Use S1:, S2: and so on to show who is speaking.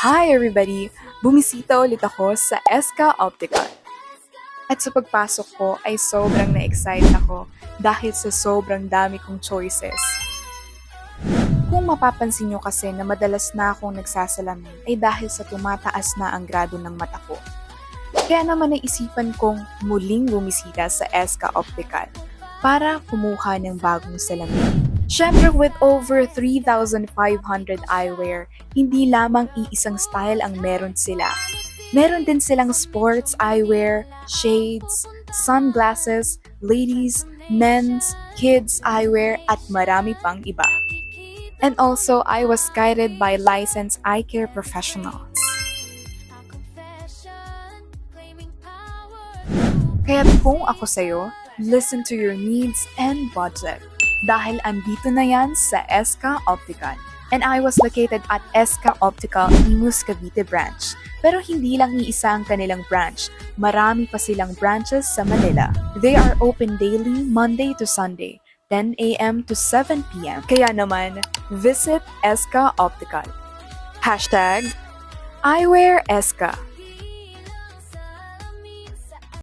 S1: Hi everybody! Bumisita ulit ako sa SK Optical. At sa pagpasok ko ay sobrang na-excite ako dahil sa sobrang dami kong choices. Kung mapapansin nyo kasi na madalas na akong nagsasalamin ay dahil sa tumataas na ang grado ng mata ko. Kaya naman naisipan kong muling bumisita sa SK Optical para kumuha ng bagong salamin. Syempre with over 3,500 eyewear, hindi lamang iisang style ang meron sila. Meron din silang sports eyewear, shades, sunglasses, ladies, men's, kids eyewear at marami pang iba. And also, I was guided by licensed eye care professionals. Kaya kung ako sa'yo, listen to your needs and budget. Dahil andito na yan sa SK Optical. And I was located at SK Optical Imus Cavite branch. Pero hindi lang iisa ang kanilang branch. Marami pa silang branches sa Manila. They are open daily, Monday to Sunday, 10 a.m. to 7 p.m. Kaya naman, visit SK Optical. Hashtag, I wear SK.